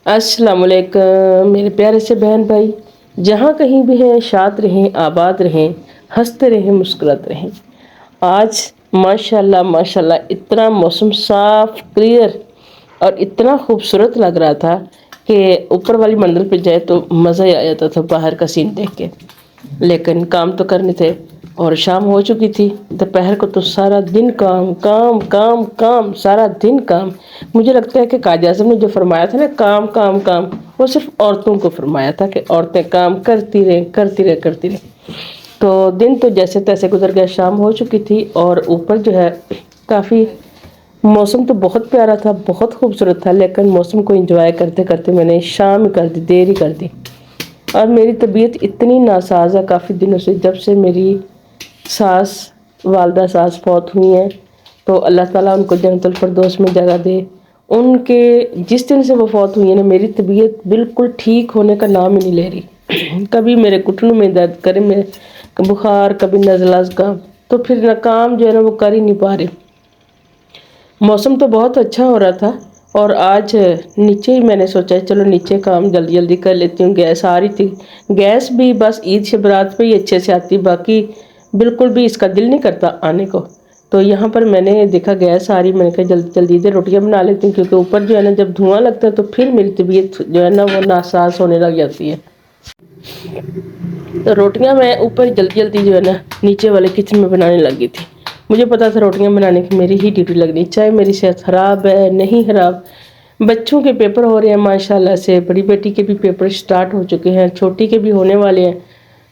السلام علیکم میرے پیارے سے بہن بھائی، جہاں کہیں بھی ہیں شاد رہیں، آباد رہیں، ہنستے رہیں، مسکراتے رہیں۔ آج ماشاءاللہ اتنا موسم صاف کلیئر اور اتنا خوبصورت لگ رہا تھا کہ اوپر والی منزل پہ جائے تو مزہ ہی آ جاتا تھا باہر کا سین دیکھ کے۔ لیکن کام تو کرنے تھے اور شام ہو چکی تھی، دوپہر کو تو سارا دن کام کام کام کام، سارا دن کام۔ مجھے لگتا ہے کہ قائد اعظم نے جو فرمایا تھا نا کام کام کام، وہ صرف عورتوں کو فرمایا تھا کہ عورتیں کام کرتی رہیں کرتی رہیں کرتی رہیں۔ تو دن تو جیسے تیسے گزر گیا، شام ہو چکی تھی اور اوپر جو ہے کافی موسم تو بہت پیارا تھا، بہت خوبصورت تھا، لیکن موسم کو انجوائے کرتے کرتے میں نے شام ہی کر دی، دیر ہی کر دی۔ اور میری طبیعت اتنی ناساز ہے کافی دنوں سے، جب سے میری والدہ ساس فوت ہوئی ہیں، تو اللہ تعالیٰ ان کو جنت الفردوس میں جگہ دے۔ ان کے جس دن سے وہ فوت ہوئی ہیں نا، میری طبیعت بالکل ٹھیک ہونے کا نام ہی نہیں لے رہی۔ کبھی میرے گھٹنوں میں درد، کرے میں بخار، کبھی نزلہ زکام، تو پھر نہ کام جو ہے نا وہ کر ہی نہیں پا رہے۔ موسم تو بہت اچھا ہو رہا تھا اور آج نیچے ہی میں نے سوچا چلو نیچے کام جلدی جلدی کر لیتی ہوں۔ گیس آ رہی تھی، گیس بھی بس عید شبرات پہ ہی اچھے سے آتی، باقی بالکل بھی اس کا دل نہیں کرتا آنے کو۔ تو یہاں پر میں نے دیکھا گیس آ رہی، میں نے کہا جلدی جلدی سے روٹیاں بنا لیتی ہوں، کیونکہ اوپر جو ہے نا جب دھواں لگتا ہے تو پھر میری طبیعت جو ہے نا وہ ناساز ہونے لگ جاتی ہے۔ تو روٹیاں میں اوپر جلدی جلدی جو ہے نا نیچے والے کچن میں بنانے لگی تھی۔ مجھے پتا تھا روٹیاں بنانے کی میری ہی ڈیوٹی لگنی، چاہے میری صحت خراب ہے نہیں خراب۔ بچوں کے پیپر ہو رہے ہیں ماشاءاللہ سے، بڑی بیٹی کے بھی پیپر سٹارٹ ہو چکے ہیں، چھوٹی کے بھی ہونے والے ہیں۔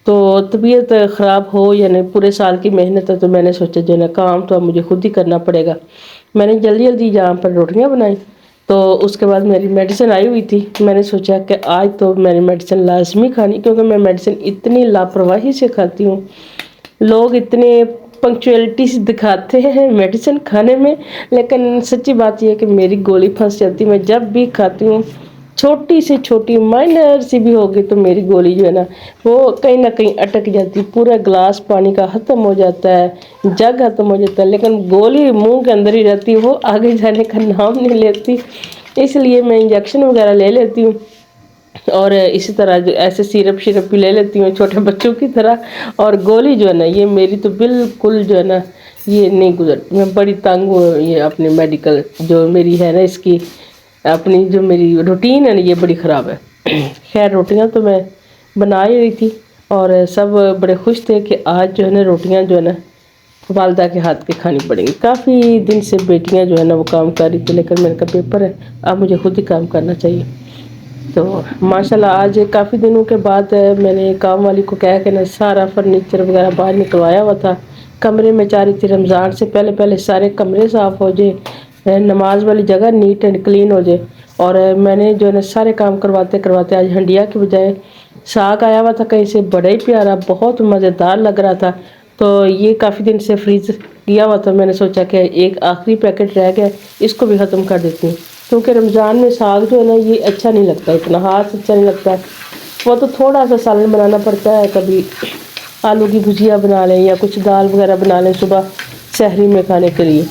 تو طبیعت خراب ہو یا نہیں، پورے سال کی محنت ہے، تو میں نے سوچا جو ہے نا کام تو اب مجھے خود ہی کرنا پڑے گا۔ میں نے جلدی جلدی یہاں پر روٹیاں بنائی، تو اس کے بعد میری میڈیسن آئی ہوئی تھی۔ میں نے سوچا کہ آج تو میری میڈیسن لازمی کھانی، کیونکہ میں میڈیسن اتنی لاپرواہی سے کھاتی ہوں۔ لوگ اتنے پنکچویلٹی سے دکھاتے ہیں میڈیسن کھانے میں، لیکن سچی بات یہ ہے کہ میری گولی پھنس جاتی۔ میں جب بھی کھاتی ہوں، چھوٹی سے چھوٹی مائنر سی بھی ہوگی تو میری گولی جو ہے نا وہ کہیں نہ کہیں اٹک جاتی، پورا گلاس پانی کا ختم ہو جاتا ہے، جگ ختم ہو جاتا ہے، لیکن گولی منہ کے اندر ہی رہتی، وہ آگے جانے کا نام نہیں لیتی۔ اس لیے میں انجیکشن وغیرہ لے لیتی ہوں، اور اسی طرح ایسے سیرپ شیرپ بھی لے لیتی ہوں چھوٹے بچوں کی طرح۔ اور گولی جو ہے نا یہ میری تو بالکل جو ہے نا یہ نہیں گزرتی۔ میں بڑی تنگ ہوں، یہ اپنے میڈیکل جو میری ہے نا اس کی اپنی جو میری روٹین ہے نا یہ بڑی خراب ہے۔ خیر روٹیاں تو میں بنا ہی رہی تھی اور سب بڑے خوش تھے کہ آج جو ہے نا روٹیاں جو ہے نا والدہ کے ہاتھ کی کھانی پڑیں گی۔ کافی دن سے بیٹیاں جو ہے نا وہ کام کر رہی تھی، لیکن میرے کا پیپر ہے، اب مجھے خود ہی کام کرنا چاہیے۔ تو ماشاءاللہ آج کافی دنوں کے بعد میں نے کام والی کو کہا کہ نا سارا فرنیچر وغیرہ باہر نکلوایا ہوا تھا، کمرے میں چاہ رہی تھی رمضان سے پہلے پہلے سارے کمرے صاف ہو جائے، نماز والی جگہ نیٹ اینڈ کلین ہو جائے۔ اور میں نے جو ہے نا سارے کام کرواتے کرواتے آج ہنڈیا کے بجائے ساگ آیا ہوا تھا کہیں سے، بڑا ہی پیارا بہت مزیدار لگ رہا تھا۔ تو یہ کافی دن سے فریز کیا ہوا تھا، میں نے سوچا کہ ایک آخری پیکٹ رہ گیا، اس کو بھی ختم کر دیتی ہوں، کیونکہ رمضان میں ساگ جو ہے نا یہ اچھا نہیں لگتا، اتنا ہاتھ اچھا نہیں لگتا ہے۔ وہ تو تھوڑا سا سالن بنانا پڑتا ہے، کبھی آلو کی بھجیا بنا لیں یا کچھ دال وغیرہ بنا لیں صبح سحری میں کھانے کے لیے۔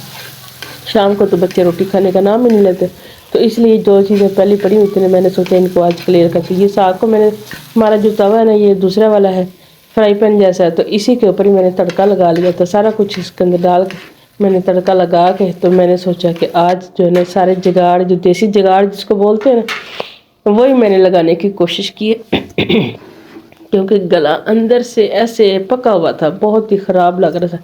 شام کو تو بچے روٹی کھانے کا نام ہی نہیں لیتے، تو اس لیے جو چیزیں پہلی پڑی ہوئی تھیں میں نے سوچا ان کو آج کلیئر کرتی۔ یہ ساگ کو میں نے ہمارا جو توا ہے نا یہ دوسرا والا ہے، فرائی پین جیسا ہے، تو اسی کے اوپر ہی میں نے تڑکا لگا لیا تھا، سارا کچھ اس کے اندر ڈال کے میں نے تڑکا لگا کے تو میں نے سوچا کہ آج جو ہے نا سارے جگاڑ، جو دیسی جگاڑ جس کو بولتے ہیں نا، وہی میں نے لگانے کی کوشش کی ہے۔ کیونکہ گلا اندر سے ایسے پکا ہوا تھا، بہت ہی خراب لگ رہا تھا۔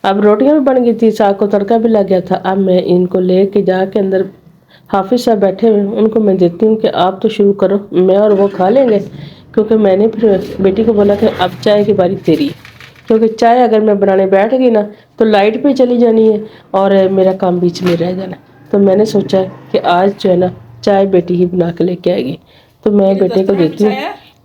اب روٹیاں بھی بن گئی تھی، ساگ کو تڑکا بھی لگ گیا تھا۔ اب میں ان کو لے کے جا کے اندر حافظ صاحب بیٹھے ہوئے ان کو میں دیتی ہوں کہ آپ تو شروع کرو، میں اور وہ کھا لیں گے، کیونکہ میں نے پھر بیٹی کو بولا کہ اب چائے کی باری تیری ہے، کیونکہ چائے اگر میں بنانے بیٹھ گئی نا تو لائٹ پہ چلی جانی ہے اور میرا کام بیچ میں رہ جانا۔ تو میں نے سوچا کہ آج جو ہے نا چائے بیٹی ہی بنا کے لے کے آئے گی، تو میں بیٹے کو دیتی ہوں۔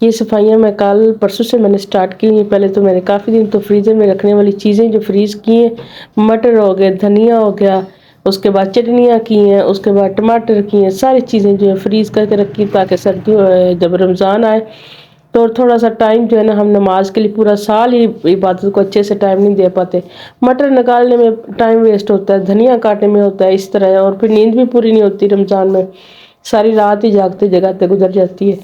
یہ صفائیاں میں کل پرسوں سے میں نے سٹارٹ کی ہیں۔ پہلے تو میں نے کافی دن تو فریزر میں رکھنے والی چیزیں جو فریز کی ہیں، مٹر ہو گئے، دھنیا ہو گیا، اس کے بعد چٹنیاں کی ہیں، اس کے بعد ٹماٹر کی ہیں، ساری چیزیں جو ہے فریز کر کے رکھی تاکہ سردیوں جب رمضان آئے تو تھوڑا سا ٹائم جو ہے نا ہم نماز کے لیے پورا سال ہی عبادت کو اچھے سے ٹائم نہیں دے پاتے، مٹر نکالنے میں ٹائم ویسٹ ہوتا ہے، دھنیا کاٹنے میں ہوتا ہے، اس طرح، اور پھر نیند بھی پوری نہیں ہوتی رمضان میں۔ ساری رات ہی جاگتے جگاتے گزر جاتی ہے.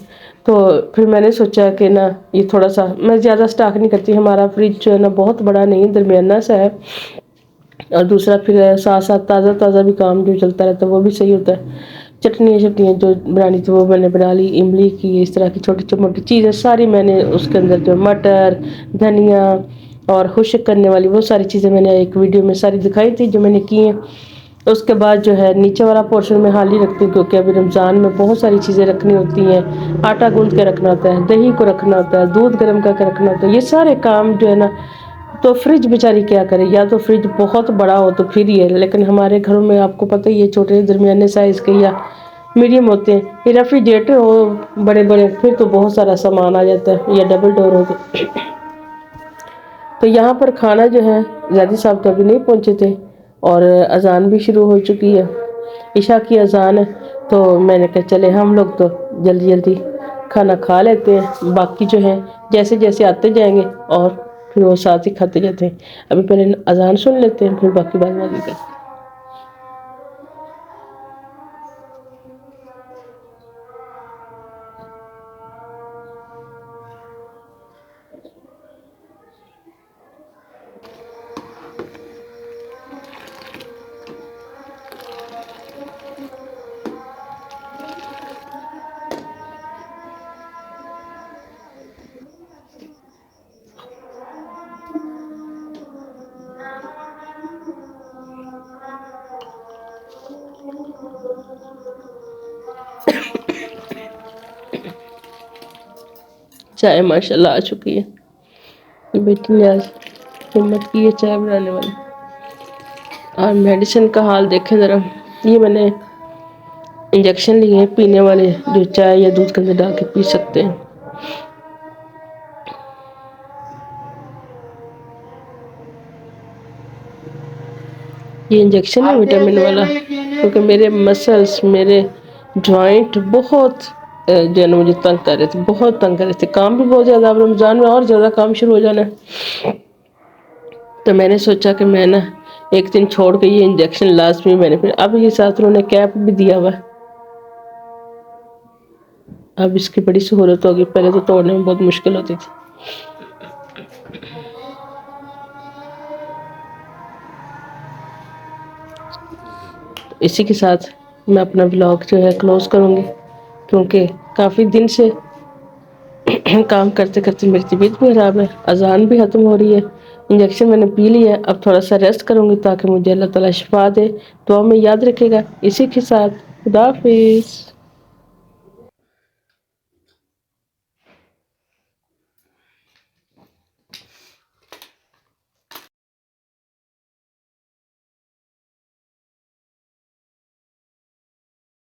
تو پھر میں نے سوچا کہ نا یہ تھوڑا سا میں زیادہ سٹاک نہیں کرتی. ہمارا فریج جو ہے نا بہت بڑا نہیں درمیانہ سا ہے. اور دوسرا پھر ساتھ ساتھ تازہ تازہ بھی کام جو چلتا رہتا ہے وہ بھی صحیح ہوتا ہے. چٹنیاں شٹنیاں جو بنانی تھی وہ میں نے بنا لی. املی کی اس طرح کی چھوٹی موٹی چیزیں ساری میں نے اس کے اندر جو مٹر دھنیا اور خشک کرنے والی وہ ساری چیزیں میں نے ایک ویڈیو میں ساری دکھائی تھی جو میں نے کی ہیں. اس کے بعد جو ہے نیچے والا پورشن میں حال ہی رکھتی ہوں کیونکہ ابھی رمضان میں بہت ساری چیزیں رکھنی ہوتی ہیں. آٹا گوندھ کے رکھنا ہوتا ہے, دہی کو رکھنا ہوتا ہے, دودھ گرم کر کے رکھنا ہوتا ہے. یہ سارے کام جو ہے نا تو فریج بیچاری کیا کرے. یا تو فریج بہت بڑا ہو تو پھر ہی ہے, لیکن ہمارے گھروں میں آپ کو پتہ ہی ہے چھوٹے درمیانے سائز کے یا میڈیم ہوتے ہیں. یہ ریفریجریٹر ہو بڑے بڑے پھر تو بہت سارا سامان آ جاتا ہے, یا ڈبل ڈور ہو تو. تو یہاں پر کھانا جو ہے زیادی صاحب تو ابھی نہیں پہنچے تھے اور اذان بھی شروع ہو چکی ہے, عشاء کی اذان ہے. تو میں نے کہا چلے ہم لوگ تو جلدی جلدی کھانا کھا لیتے ہیں. باقی جو ہے جیسے جیسے آتے جائیں گے اور پھر وہ ساتھ ہی کھاتے جاتے ہیں. ابھی پہلے اذان سن لیتے ہیں پھر باقی بات بات کرتے ہیں. چائے ماشاء اللہ آ چکی ہے. بیٹی نے آج ہمت کی ہے چائے بنانے والی. اور میڈیسن کا حال دیکھیں ذرا. یہ میں نے انجیکشن لیے ہیں پینے والے جو چائے یا دودھ کے اندر ڈال کے پی سکتے ہیں. یہ انجیکشن ہے وٹامن والا کیونکہ میرے مسلس میرے جوائنٹ بہت جو ہے نا مجھے تنگ کر رہے تھے, بہت تنگ کر رہے تھے. کام بھی بہت زیادہ, اب رمضان میں اور زیادہ کام شروع ہو جانا ہے. تو میں نے سوچا کہ میں نا ایک دن چھوڑ کے یہ انجیکشن لازمی میں نے پھر اب یہ ساتھ انہوں نے کیپ بھی دیا ہوا. اب اس کی بڑی سہولت ہوگی, پہلے تو توڑنے میں بہت مشکل ہوتی تھی. اسی کے ساتھ میں اپنا بلاگ جو ہے کلوز کروں گی کیونکہ کافی دن سے کام کرتے کرتے میری طبیعت بھی خراب ہے. اذان بھی ختم ہو رہی ہے. انجیکشن میں نے پی لی ہے, اب تھوڑا سا ریسٹ کروں گی تاکہ مجھے اللہ تعالی شفا دے. دعا میں یاد رکھے گا. اسی کے ساتھ خدا حافظ.